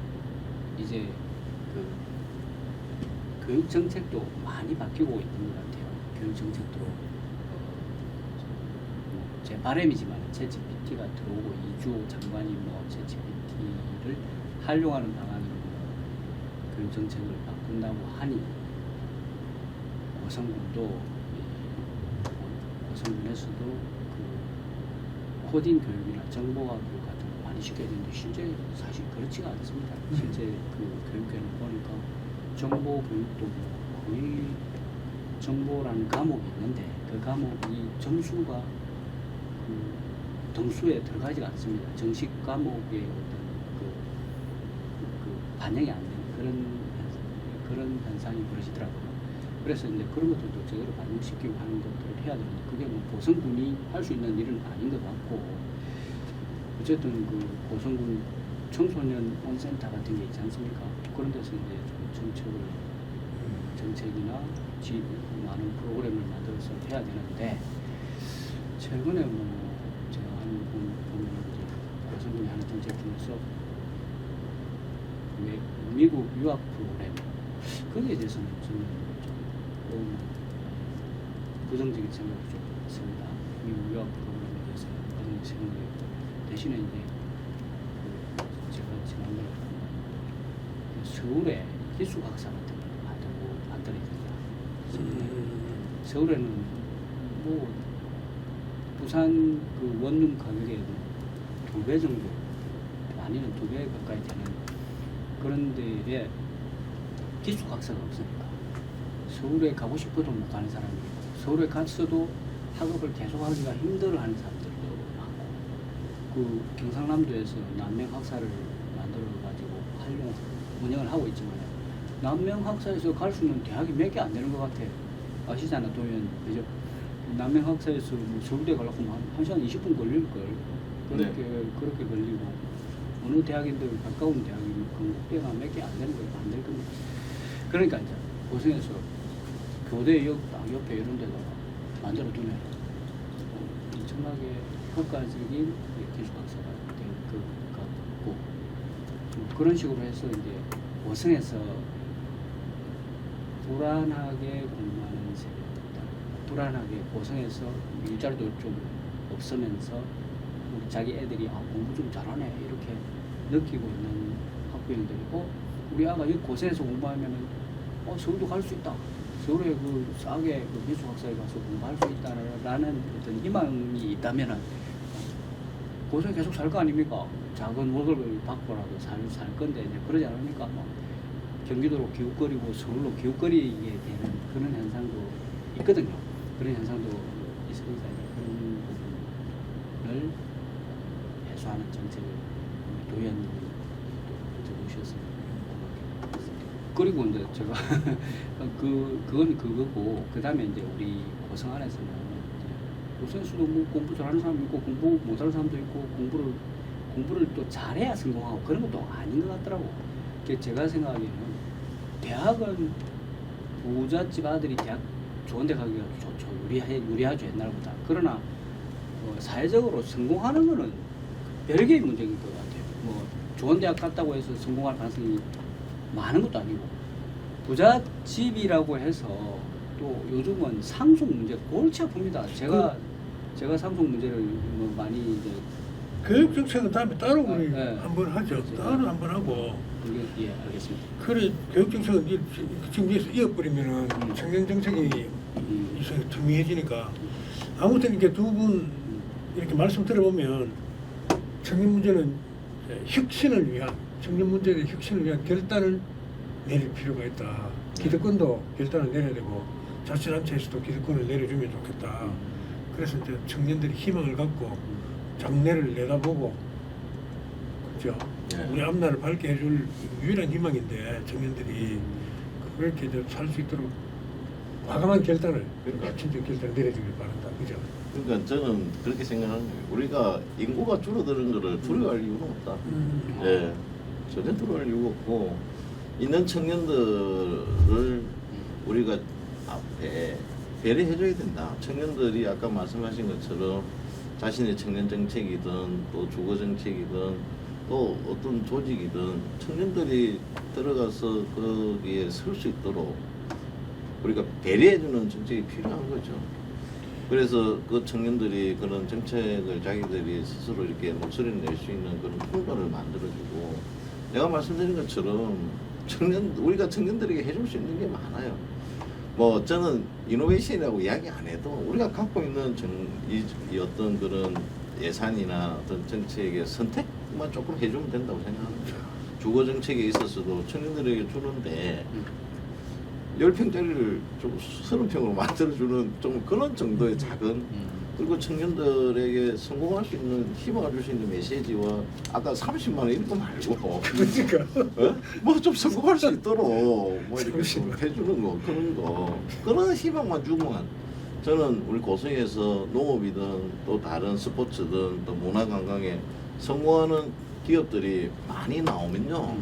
이제 그 교육 정책도 많이 바뀌고 있는 것 같아요. 교육 정책도 제 바람이지만 챗GPT가 들어오고 이주 장관이 뭐 챗GPT를 활용하는 방안으로 교육 정책을 바꾼다고 하니 고성군도 고성군에서도 그 코딩 교육이나 정보화 교육 같은 거 많이 시켜야 되는데 실제 사실 그렇지가 않습니다. 실제 그 교육에는 보니까 정보 교육도 뭐 거의 정보라는 과목이 있는데 그 과목이 점수가 그 등수에 들어가지가 않습니다. 정식 과목의 어떤 그 반영이 안 되는 그런 현상이 벌어지더라고요. 그래서 이제 그런 것들도 제대로 반영시키고 하는 것들을 해야 되는데 그게 뭐 고성군이 할 수 있는 일은 아닌 것 같고, 어쨌든 그 고성군 청소년 온센터 같은 게 있지 않습니까? 그런 데서 이제 좀 정책이나 많은 프로그램을 만들어서 해야 되는데, 최근에 뭐 제가 보면 이제 고성군이 하는 정책 중에서 미국 유학 프로그램, 거기에 대해서는 저는 좀 부정적인 생각이 좀 있습니다. 미국 유학 프로그램에 대해서 부정적인 생각이 있고, 대신에 이제 제가 지난번에 서울에 기숙학사 같은 걸 만들어야 된다. 서울에는 뭐 부산 그 원룸 가격의 2배 정도, 아니면 2배 가까이 되는 그런 데에 기숙학사가 없으니까 서울에 가고 싶어도 못 가는 사람이 있고, 서울에 갔어도 학업을 계속하기가 힘들어하는 사람들도 많고, 그 경상남도에서 남명학사를 만들어가지고 운영을 하고 있지만 남명학사에서 갈 수 있는 대학이 몇 개 안 되는 것 같아요. 아시잖아, 도면 그죠? 남명학사에서 뭐 서울대 가려고 하면 1시간 20분 걸릴걸. 그렇게 걸리고, 어느 대학인데 가까운 대학이 건국대가 몇 개 안 되는 거예요. 안 될 겁니다. 그러니까 이제 고성에서 교대역 딱 옆에 이런 데다가 만들어 두면 엄청나게 효과적인 기숙학사가 될 것 같고, 그런 식으로 해서 이제 고성에서 불안하게 공부하는 세대들, 불안하게 고성에서 일자리도 좀 없으면서 우리 자기 애들이 공부 좀 잘하네 이렇게 느끼고 있는 학부형들이 우리 아가 여기 고성에서 공부하면은 서울도 갈 수 있다. 서울에 그 싸게 그 기숙학사에 가서 공부할 수 있다라는 어떤 희망이 있다면은 고성에 계속 살 거 아닙니까? 작은 월급을 받고라도 살 건데 이제 그러지 않습니까? 경기도로 기웃거리고 서울로 기웃거리게 되는 그런 현상도 있거든요. 그런 현상도 있으니까 그런 부분을 해소하는 정책을 도의원님이 적으셨습니다. 그리고 이제 제가 그건 그거고, 그 다음에 이제 우리 고성 안에서는 고성에서도 뭐 공부 잘하는 사람 있고 공부 못하는 사람도 있고 공부를 또 잘해야 성공하고 그런 것도 아닌 것 같더라고. 제가 생각하기에는 대학은 부잣집 아들이 대학 좋은 데 가기가 좋죠. 유리하죠 옛날보다. 그러나 사회적으로 성공하는 거는 별개의 문제인 것 같아요. 뭐 좋은 대학 갔다고 해서 성공할 가능성이 많은 것도 아니고 부잣집이라고 해서 또 요즘은 상속 문제 골치 아픕니다. 제가 상속 문제를 뭐 많이 이제 교육 정책은 다음에 따로 우리 네. 한번 하죠. 그렇죠. 따로 한번 하고. 예, 알겠습니다. 그래 교육 정책은 지금 여기서 이어버리면은 청년 정책이 있어서 투명해지니까 아무튼 이렇게 두 분 이렇게 말씀 들어보면 청년 문제는 혁신을 위한 청년 문제의 혁신을 위한 결단을 내릴 필요가 있다. 기득권도 결단을 내려야 되고 자치단체에서도 기득권을 내려주면 좋겠다. 그래서 이제 청년들이 희망을 갖고 장래를 내다보고 그죠? 네. 우리 앞날을 밝게 해줄 유일한 희망인데 청년들이 그렇게 이제 살 수 있도록 과감한 결단을 진짜 결단을 내려주길 바란다. 그죠? 그러니까 저는 그렇게 생각하는 거예요. 우리가 인구가 줄어드는 거를 두려워할 이유는 없다. 예, 전혀 두려워할 이유가 없고 있는 청년들을 우리가 앞에 배려해줘야 된다. 청년들이 아까 말씀하신 것처럼 자신의 청년 정책이든 또 주거 정책이든 또 어떤 조직이든 청년들이 들어가서 거기에 설 수 있도록 우리가 배려해주는 정책이 필요한 거죠. 그래서 그 청년들이 그런 정책을 자기들이 스스로 이렇게 목소리를 낼 수 있는 그런空間을 만들어주고 내가 말씀드린 것처럼 우리가 청년들에게 해줄 수 있는 게 많아요. 뭐 저는 이노베이션이라고 이야기 안 해도 우리가 갖고 있는 이 어떤 그런 예산이나 어떤 정책의 선택만 조금 해주면 된다고 생각합니다. 주거 정책에 있어서도 청년들에게 주는데 10평짜리를 좀 30평으로 만들어주는 좀 그런 정도의 작은 그리고 청년들에게 성공할 수 있는 희망을 줄 수 있는 메시지와 아까 30만 원 이런 거 말고 그러니까 뭐 좀 성공할 수 있도록 뭐 이렇게 좀 해주는 거 그런 희망만 주면 저는 우리 고성에서 농업이든 또 다른 스포츠든 또 문화관광에 성공하는 기업들이 많이 나오면요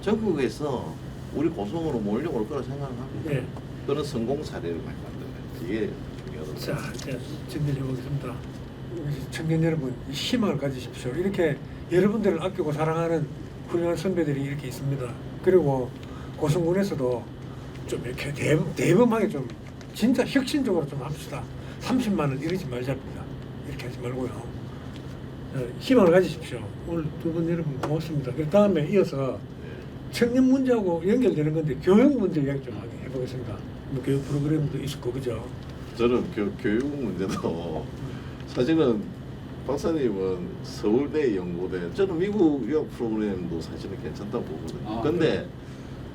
전국에서 우리 고성으로 몰려올 거라 생각합니다. 네. 그런 성공 사례를 많이 만들어요. 이게 중요하다고. 자 이제 정리해 보겠습니다. 청년 여러분 희망을 가지십시오. 이렇게 여러분들을 아끼고 사랑하는 훌륭한 선배들이 이렇게 있습니다. 그리고 고성군에서도 좀 이렇게 대범하게 좀 진짜 혁신적으로 좀 합시다. 30만 원 이러지 말자입니다. 이렇게 하지 말고요. 희망을 가지십시오. 오늘 두 분 여러분 고맙습니다. 그 다음에 이어서 청년 문제하고 연결되는 건데 교육 문제 이야기 좀 해보겠습니다. 뭐 교육 프로그램도 있었고 그죠? 저는 교육 문제도 사실은 박사님은 서울대 연고대 저는 미국 유학 프로그램도 사실은 괜찮다고 보거든요. 근데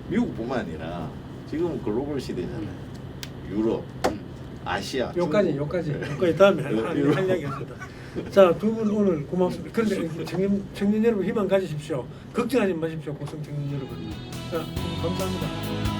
미국뿐만 아니라 지금 글로벌 시대잖아요. 유럽, 아시아, 여기까지 다음에 할 이야기 합니다. 자, 두 분 오늘 고맙습니다. 그런데 청년 여러분 희망 가지십시오. 걱정하지 마십시오. 고성 청년 여러분. 자, 감사합니다.